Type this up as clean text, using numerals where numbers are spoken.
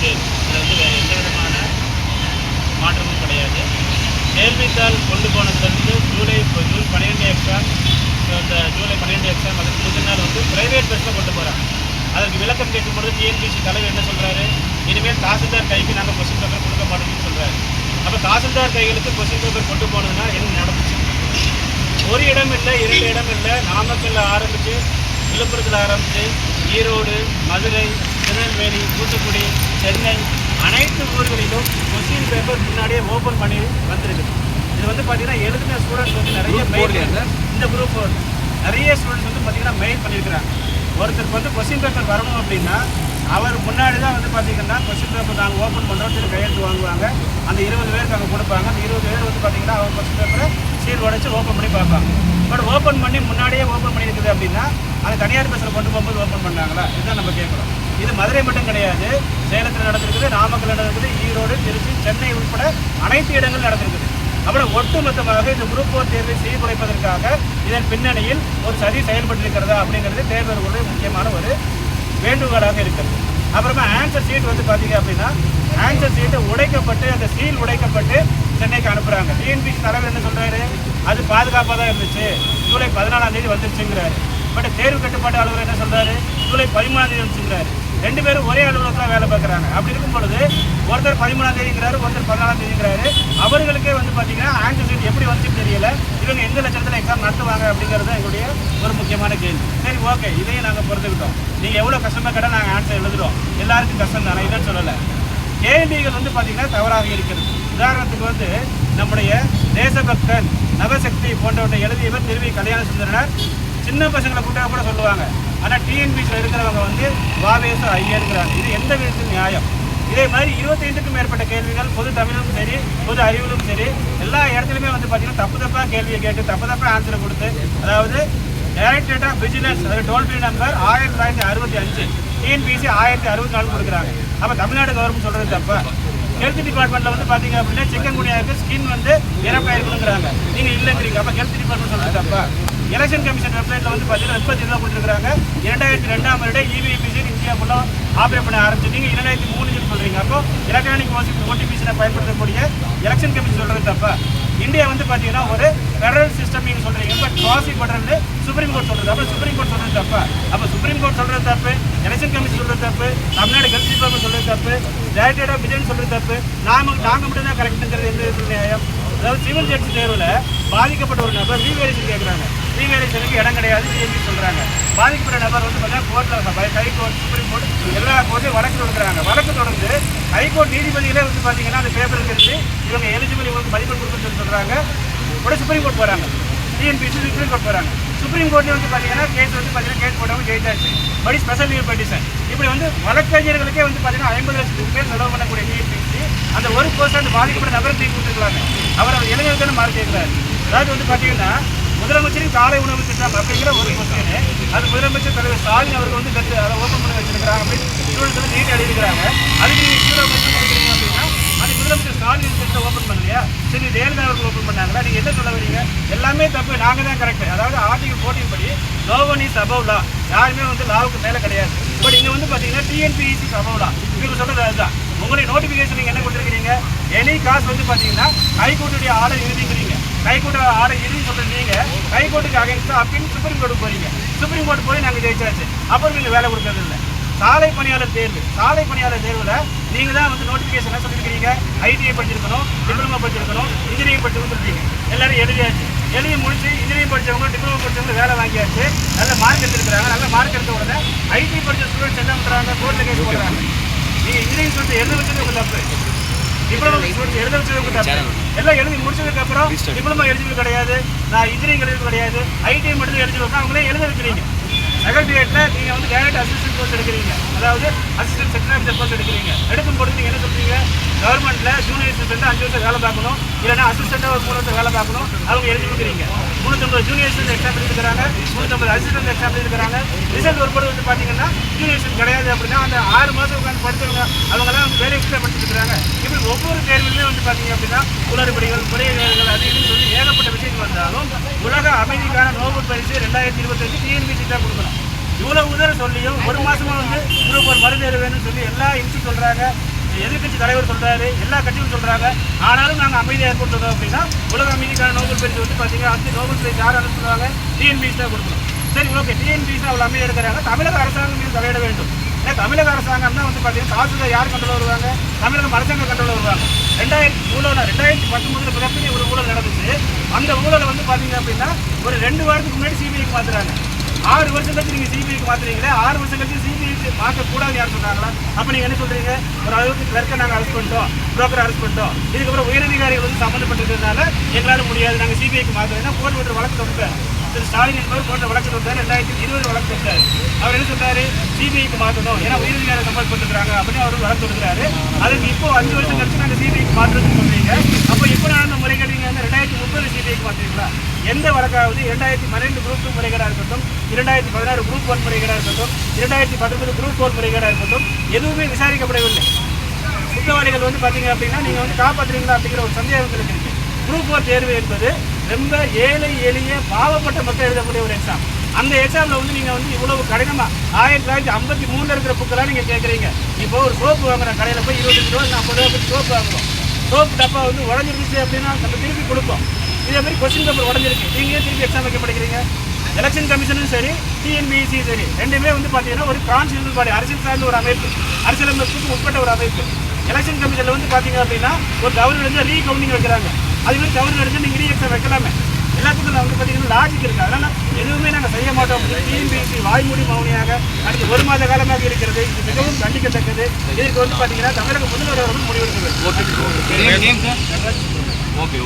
கேள்வி. இதில் வந்து வேறு எந்த விதமான மாற்றமும் கிடையாது. கேள்வித்தாள் கொண்டு போனதுலேருந்து ஜூன் 12 எக்ஸாம், இந்த ஜூலை 12 எக்ஸாம் அதுக்கு முந்தின நாள் வந்து ப்ரைவேட் பஸ்ஸில் கொண்டு போகிறாங்க. அதற்கு விளக்கம் கேட்கும்பொழுது டிஎன்பிஎஸ்சி தலைவர் என்ன சொல்கிறாரு, இனிமேல் தாசில்தார் கைக்கு நாங்கள் கொஸ்டின் பேப்பர் கொடுக்க மாட்டோம்னு சொல்கிறாரு. அப்போ தாசில்தார் கைகளுக்கு கொஸ்டின் பேப்பர் கொண்டு போனதுன்னா என்ன நடந்துச்சு? ஒரு இடம் இல்லை, 2 இடம் இல்லை, நாமக்கல்ல ஆரம்பித்து விழுப்புரத்தில் ஆரம்பித்து ஈரோடு, மதுரை, திருநெல்வேலி, தூத்துக்குடி, சென்னை அனைத்து ஊர்களிலும் கொஸ்டின் பேப்பர் முன்னாடியே ஓப்பன் பண்ணி வந்திருக்குது. இது வந்து பார்த்தீங்கன்னா எழுதின ஸ்டூடெண்ட்ஸ் வந்து நிறைய மெயில், இந்த குரூப் நிறைய ஸ்டூடெண்ட்ஸ் வந்து பார்த்தீங்கன்னா மெயில் பண்ணியிருக்கிறாங்க. ஒருத்தருக்கு வந்து கொஸ்டின் பேப்பர் வரணும் அப்படின்னா அவர் முன்னாடி தான் வந்து பார்த்தீங்கன்னா கொஸ்டின் பேப்பர் நாங்கள் ஓப்பன் பண்ணுறோம் சொல்லி கையெழுத்து வாங்குவாங்க. அந்த 20 பேருக்கு அங்கே கொடுப்பாங்க. அந்த 20 பேர் வந்து பார்த்தீங்கன்னா அவங்க கொஸ்டின் பேப்பரை சீல் உடைச்சு ஓப்பன் பண்ணி பார்ப்பாங்க. பட் ஓப்பன் பண்ணி முன்னாடியே ஓப்பன் பண்ணியிருக்குது அப்படின்னா அது தனியார் பஸ்ஸில் கொண்டு போகும்போது ஓப்பன் பண்ணாங்களா? இதுதான் நம்ம கேட்குறோம். இது மதுரை மட்டும் கிடையாது, சேலத்தில் நடந்திருக்குது, நாமக்கல் நடந்திருக்குது, ஈரோடு, திருச்சி, சென்னை உட்பட அனைத்து இடங்கள் நடந்திருக்குது. அப்புறம் ஒட்டுமொத்தமாக இந்த குரூப் 4 தேர்வை சீர்குலைப்பதற்காக இதன் பின்னணியில் ஒரு சதி செயல்பட்டிருக்கிறதா அப்படிங்கிறது தேர்வர்களுடைய முக்கியமான ஒரு வேண்டுகோளாக இருக்கிறது. அப்புறமா ஆன்சர் சீட் வந்து பார்த்தீங்க அப்படின்னா ஆன்சர் சீட்டு உடைக்கப்பட்டு அந்த சீல் உடைக்கப்பட்டு சென்னைக்கு அனுப்புகிறாங்க. டிஎன்பிஎஸ்சி தலைவர் என்ன சொல்கிறாரு, அது பாதுகாப்பாக தான் இருந்துச்சு, ஜூலை 14ஆம் தேதி வந்துருச்சுங்கிறாரு. பட் தேர்வு கட்டுப்பாட்டு அலுவலர் என்ன சொல்கிறாரு, ஜூலை 13ஆம் தேதி வந்துச்சுங்கிறாரு. 2 பேரும் ஒரே அலுவலகத்தில் வேலை பார்க்குறாங்க. அப்படி இருக்கும் பொழுது ஒருத்தர் 13ஆம் தேதிங்கிறாரு, ஒருத்தர் 14ஆம் தேதிங்கிறாரு. அவர்களுக்கே வந்து பார்த்தீங்கன்னா ஆன்சர் சீட் எப்படி வந்துச்சு தெரியல. இவங்க எந்த லட்சத்தில் எக்ஸாம் நடத்துவாங்க அப்படிங்கிறது எங்களுடைய ஒரு முக்கியமான கேள்வி. சரி, ஓகே, இதையும் நாங்கள் பொறுத்துக்கிட்டோம். நீங்கள் எவ்வளோ கஷ்டமாக கேட்டால் நாங்கள் ஆன்சர் எழுதுகிறோம். எல்லாருக்கும் கஷ்டம் தானே, இல்லைன்னு சொல்லலை. கேள்விகள் வந்து பார்த்தீங்கன்னா தவறாக இருக்கிறது. உதாரணத்துக்கு வந்து நம்முடைய தேசபக்தன், நவசக்தி போன்றவற்றை எழுதியவர் திருவி கல்யாண சுந்தரனார். சின்ன பசங்களை கூட்டாக கூட சொல்லுவாங்க. ஆனால் டிஎன்பிஎஸ்சியில் இருக்கிறவங்க வந்து வாவேசு ஐயருக்கிறாங்க. இது எந்த விதத்தில் நியாயம்? இதே மாதிரி 25க்கும் மேற்பட்ட கேள்விகள் பொது தமிழிலும் சரி, பொது அறிவிலும் சரி, எல்லா இடத்துலையுமே வந்து பார்த்தீங்கன்னா தப்பாக கேள்வியை கேட்டு தப்பாக ஆன்சரை கொடுத்து, அதாவது டைரக்டரேட் ஆஃப் விஜிலன்ஸ், அது டோல் ஃப்ரீ நம்பர் 1965, டிஎன்பிஎஸ்சி 1064 கொடுக்குறாங்க. அப்போ தமிழ்நாடு கவர்மெண்ட் சொல்கிறது தப்பா? ஹெல்த் டிபார்ட்மெண்ட்டில் வந்து பார்த்தீங்க அப்படின்னா சிக்கன் குனியாவுக்கு ஸ்கின் வந்து இறப்பாயிருக்கணுங்கிறாங்க, நீங்கள் இல்லைங்கிறீங்க. அப்போ ஹெல்த் டிபார்ட்மெண்ட் சொல்கிறது தப்பா? எலெக்ஷன் கமிஷன் வெப்சைட்டில் வந்து பார்த்தீங்கன்னா 30 தான் கொடுத்துருக்காங்க. 2002ஆம் வருட இவிபிசி இந்தியா ஃபுல்லாக ஆப்ரேட் பண்ண ஆரம்பிச்சு நீங்கள் 2003 சொல்கிறீங்க. அப்போ எலக்ட்ரானிக் ஓடிபிசியை பயன்படுத்தக்கூடிய எலெக்ஷன் கமிஷன் சொல்கிறது தப்பா? இந்தியா வந்து பார்த்தீங்கன்னா ஒரு ஃபெடரல் சிஸ்டம் நீங்கள் சொல்கிறீங்க. பட் பாசி பண்ணுறது சுப்ரீம் கோர்ட் சொல்கிறது. அப்போ சுப்ரீம் கோர்ட் சொல்கிறது தப்பா? அப்போ சுப்ரீம் கோர்ட் சொல்கிறது தப்பு, எலெக்ஷன் கமிஷன் சொல்கிறது தப்பு, தமிழ்நாடு ஹெல்த் டிபார்ட்மெண்ட் சொல்கிறது தப்பு, டைரக்டரேட் ஆஃப் விஜிலன்ஸ் சொல்கிறது தப்பு. நாங்கள் மட்டும் தான் கரெக்டுங்கிறது எந்த நியாயம்? அதாவது சிவில் ஜட்ஜ் தேர்வில் பாதிக்கப்பட்ட ஒரு நபர் ரீவேரியேஷன் கேட்குறாங்க. ரீவேரியேஷனுக்கு இடம் கிடையாது டிஎன்பி சொல்கிறாங்க. பாதிக்கப்பட்ட நபர் வந்து பார்த்தீங்கன்னா கோர்ட்டில் ஹைகோர்ட், சுப்ரீம் கோர்ட் எல்லா கோர்ட்டையும் வழக்கு தொடங்குறாங்க. வழக்கு தொடர்ந்து ஹைகோர்ட் நீதிபதிகளே வந்து பார்த்தீங்கன்னா அந்த பேப்பர் எடுத்து இவங்க எலிஜிபிள், இவங்களுக்கு மதிப்பெண் கொடுக்குன்னு சொல்கிறாங்க. உடனே சுப்ரீம் கோர்ட் போகிறாங்க. டிஎன்பிஎஸ்சி சுப்ரீம் கோர்ட் போகிறாங்க. சுப்ரீம் கோர்ட்லேயே வந்து பார்த்தீங்கன்னா கேஸ் வந்து பார்த்தீங்கன்னா கேஸ் போட்டவங்க ஜெயிச்சாச்சு. படி ஸ்பெஷல் லீவ் பெட்டிஷன். இப்படி வந்து வழக்கறிஞர்களுக்கே வந்து பார்த்தீங்கன்னா 50 லட்சத்துக்கு பேர் செலவு பண்ணக்கூடிய டிஎன்பிஎஸ்சி அந்த ஒரு % பாதிக்கப்பட்ட நபரை தூக்கி கொடுத்துருக்காங்க. அவர் இளைஞர்களுக்கு மாறி கேட்குறாரு. அதாவது வந்து பார்த்தீங்கன்னா முதலமைச்சரின் காலை உணவு திட்டம் அப்படிங்கிற ஒரு கொஸ்டின், அது முதலமைச்சர் தலைவர் ஸ்டாலின் அவர்கள் வந்து அதை ஓப்பன் பண்ணி வச்சிருக்கிறாங்க அப்படின்னு ஸ்டூடெண்ட்ஸ் வந்து நீட்டாக எழுதிக்கிறாங்க. அதுக்கு நீங்கள் ஸ்டூடெண்ட் கொடுக்குறீங்க அப்படின்னா அது முதலமைச்சர் ஸ்டாலின் திட்டத்தை ஓப்பன் பண்ணலையா? சரி, ஜெயலலிதா அவர்கள் ஓப்பன் பண்ணாங்களா? நீங்கள் என்ன சொல்ல வரீங்க? எல்லாமே தப்பு, நாங்கள் தான் கரெக்ட். அதாவது ஆர்டிகல் 14 படி நோ ஒன் இஸ் அபவ் லா, யாருமே வந்து லாவுக்கு மேலே கிடையாது. பட் இங்கே வந்து பார்த்தீங்கன்னா டிஎன்பிஎஸ்சி அபவ் லா, இவங்க சொல்கிறது அதுதான். உங்களுடைய நோட்டிஃபிகேஷன் நீங்கள் என்ன கொடுத்துருக்கீங்க? எனி காசு வந்து பார்த்தீங்கன்னா ஹைகோர்ட்டுடைய ஆர்டர் எழுதிக்கிறீங்க. ஹைகோர்ட்டு ஆர்டர் எழுதி சொல்கிறது நீங்கள் ஹைகோர்ட்டுக்கு அகைன்ஸ்டாக அப்படின்னு சுப்ரீம் கோர்ட்டுக்கு போகிறீங்க. சுப்ரீம் கோர்ட் போய் நாங்கள் ஜெயிச்சாச்சு. அப்புறம் நீங்கள் வேலை கொடுக்கறது இல்லை. சாலை பணியாளர் தேர்வு, சாலை பணியாளர் தேர்வில் நீங்கள் தான் வந்து நோட்டிஃபிகேஷன் என்ன சொல்லியிருக்கிறீங்க? ஐடிஐ படிச்சிருக்கணும், டிப்ளமோ படிச்சிருக்கணும், இன்ஜினியரிங் படிச்சிருக்கணும்னு சொல்லிட்டீங்க. எல்லாரும் எழுதியாச்சு. எழுதி முடிச்சு இன்ஜினியரிங் படித்தவங்க, டிப்ளமோ படித்தவங்க வேலை வாங்கியாச்சு. நல்ல மார்க் எடுத்துருக்காங்க. நல்ல மார்க் எடுத்த உடனே ஐடி படித்த ஸ்டூடெண்ட்ஸ் என்ன பண்ணுறாங்க? கோர்ட்டில் கேஸ் போடுறாங்க. நீங்கள் இன்ஜினியரிங் ஸ்டூடெண்ட் எழுத வச்சது உங்கள் தப்பு, டிப்ளமோ ஸ்டூடெண்ட் எழுத வச்சது உங்கள் தப்பு. எல்லாம் எழுதி முடிச்சதுக்கப்புறம் டிப்ளமோ எலிஜிபிள் கிடையாது, நான் இன்ஜினியரிங் எலிஜிபிள் கிடையாது, ஐடிஐ மட்டும் எலிஜிபிள், அவங்களே எழுத வைக்கிறீங்க. செக்ரட்டரியேட்டில் நீங்கள் வந்து டைரக்ட் அசிஸ்டன்ட் கோர்ஸ் எடுக்கிறீங்க, அதாவது அசிஸ்டன்ட் செக்ரட்டரி ஆஃபீஸர் கோர்ஸ் எடுக்கிறீங்க. எடுக்கும் பொழுது நீங்கள் என்ன சொல்றீங்க? கவர்மெண்ட்டில் ஜூனியர் அசிஸ்டன்ட் 5 வருஷம் வேலை பார்க்கணும், இல்லைன்னா அசிஸ்டண்ட்டாக ஒரு 3 வருஷம் வேலை பார்க்கணும், அவங்க எழுதிக்கிறீங்க. 350 ஜூனியர் அசிஸ்டன்ட் எக்ஸாம் எழுதிக்கிறாங்க, 350 அசிஸ்டன்ட் எக்ஸாம் எழுதிக்கிறாங்க. ரிசல்ட் ஒரு பொழுது வந்து பார்த்தீங்கன்னா ஜூனியர் அசிஸ்டன்ட் கிடையாது அப்படின்னா அந்த 6 மாதம் உட்காந்து படித்தவங்க அவங்களாம் வந்து வேலை எக்ஸ்ட்ரா படிச்சுருக்காங்க. இப்படி ஒவ்வொரு தேர்விலுமே வந்து பார்த்தீங்க அப்படின்னா குளறுபடிகள், முறைகேடுகள், அது இதுன்னு சொல்லி ஏகப்பட்ட விஷயங்கள் வந்தாலும் உலக அமைதிக்கான நோபல் பரிசு 2025 டிஎன்பிஎஸ்சி தான் கொடுக்கணும். இவ்வளவு உதவி சொல்லியும் 1 மாசமா வந்து குரூப் 1 மறுதேர்வு வேணும்னு சொல்லி எல்லா இன்ஸ்டியூட் சொல்றாங்க, எதிர்கட்சி தலைவர் சொல்றாரு, எல்லா கட்சியும் சொல்றாங்க. ஆனாலும் நாங்கள் அமைதியாக ஏற்படுத்துறோம் அப்படின்னா உலக அமைதிக்கான நோபல் பரிசு வந்து பார்த்தீங்கன்னா அடுத்து நோபல் பரிசு யார் அனுப்புவாங்க? டிஎன்பிஎஸ்சி தான் கொடுக்கணும். சரி, ஓகே, டிஎன்பிஎஸ்சி அவ்வளோ அமைதியாக இருக்கிறாங்க. தமிழக அரசாங்கம் மீது தலையிட வேண்டும். ஏன்னா தமிழக அரசாங்கம் தான் வந்து பார்த்தீங்கன்னா தாசில்தார் யார் கண்ட்ரோல் வருவாங்க? தமிழக அரசாங்கம் கண்ட்ரோல் வருவாங்க. 2019 மிகப்பெரிய ஒரு ஊழல் நடந்துச்சு. அந்த ஊழலை வந்து பார்த்தீங்க அப்படின்னா ஒரு 2 வாரத்துக்கு முன்னாடி சிபிஐக்கு மாற்றுறாங்க. 6 வருஷம் கழிச்சு நீங்கள் சிபிஐக்கு மாற்றுறீங்களே, 6 வருஷம் கழிச்சு சிபிஐக்கு மாற்றக்கூடாது யார் சொல்கிறாங்களா? அப்போ நீங்கள் என்ன சொல்கிறீங்க? ஒரு அளவுக்கு கிளர்க்கை நாங்கள் அரெஸ்ட் பண்ணிட்டோம், புரோக்கரை அரெஸ்ட் பண்ணிட்டோம், இதுக்கப்புறம் உயரதிகாரிகள் வந்து சம்மந்தப்பட்டிருக்கிறதுனால எங்களால் முடியாது, நாங்கள் சிபிஐக்கு மாற்றுறோம்னா கோர்ட் ஒரு வழக்கு தொடுத்தார். திரு ஸ்டாலின் என்பவர் கோர்ட்டில் வழக்கு தொடுத்தார். 2020 வழக்கு தொடுத்தார். அவர் என்ன சொல்றாரு? சிபிஐக்கு மாற்றணும், ஏன்னா உயரதிகாரிகள் சம்மந்தப்பட்டிருக்கிறாங்க அப்படின்னு அவர் வழக்கு தொடுக்கிறாரு. அதுக்கு இப்போ 5 வருஷம் கழிச்சு நாங்கள் சிபிஐக்கு மாற்றுறதுன்னு சொல்றீங்க. அப்போ இப்போ நடந்த முறைகேடு நீங்கள் வந்து 2030 சிபிஐக்கு மாற்றுறீங்களா? எந்த வழக்காவது 2012 குரூப் 2 முறைகேடாக இருக்கட்டும், 2016 குரூப் 1 முறைகேடாக இருக்கட்டும், 2019 குரூப் 4 முறைகேடாக இருக்கட்டும், எதுவுமே விசாரிக்கப்படவில்லை. குற்றவாளிகள் வந்து பார்த்தீங்க அப்படின்னா நீங்கள் வந்து காப்பாற்றுறீங்களா அப்படிங்கிற ஒரு சந்தேகங்களுக்கு இருக்கு. குரூப் 4 தேர்வு என்பது ரொம்ப ஏழை எளிய பாவப்பட்ட மக்கள் எழுதக்கூடிய ஒரு எக்ஸாம். அந்த எக்ஸாமில் வந்து நீங்கள் வந்து இவ்வளவு கடினமாக 1953 இருக்கிற புக்கெல்லாம் நீங்கள் கேட்குறீங்க. இப்போ ஒரு சோப்பு வாங்குறோம் கடையில் போய் 25 ரூபா 50 ரூபா சோப்பு வாங்குறோம். சோப்பு டப்பா வந்து உடஞ்சிருந்துச்சு அப்படின்னா நம்ம திருப்பி கொடுப்போம். இதே மாதிரி கொஸ்டின் பேப்பர் உடஞ்சிருக்கு, நீங்கள் திருப்பி எக்ஸாம் வைக்க படிக்கிறீங்க. எலெக்ஷன் கமிஷனும் சரி, டிஎன்பிஎஸ்சி சரி, ரெண்டுமே வந்து பார்த்தீங்கன்னா ஒரு கான்ஸ்டியூஷனல் பாடி, அரசியல் சார்ந்த ஒரு அமைப்பு, அரசியலமைப்புக்கு உட்பட்ட ஒரு அமைப்பு. எலெக்ஷன் கமிஷனில் வந்து பார்த்தீங்க அப்படின்னா ஒரு கவர்னர் வந்து ரீகவுண்டிங் வைக்கிறாங்க. அதுமாதிரி கவர்னர் எடுத்து நீங்கள் ரீ எக்ஸாம் வைக்கலாமே. எல்லாத்துக்கும் வந்து பார்த்தீங்கன்னா லாஜிக் இருக்குது. அதனால் எதுவுமே நாங்கள் செய்ய மாட்டோம் அப்படின்னு டிஎன்பிஎஸ்சி வாய்மொழி மௌனியாக அடுத்து 1 மாத காலமாக இருக்கிறது. இது மிகவும் கண்டிக்கத்தக்கது. இதுக்கு வந்து பார்த்தீங்கன்னா தமிழக முதல்வர் அவர்கள் முடிவெடுக்க வேண்டும். ஓகே.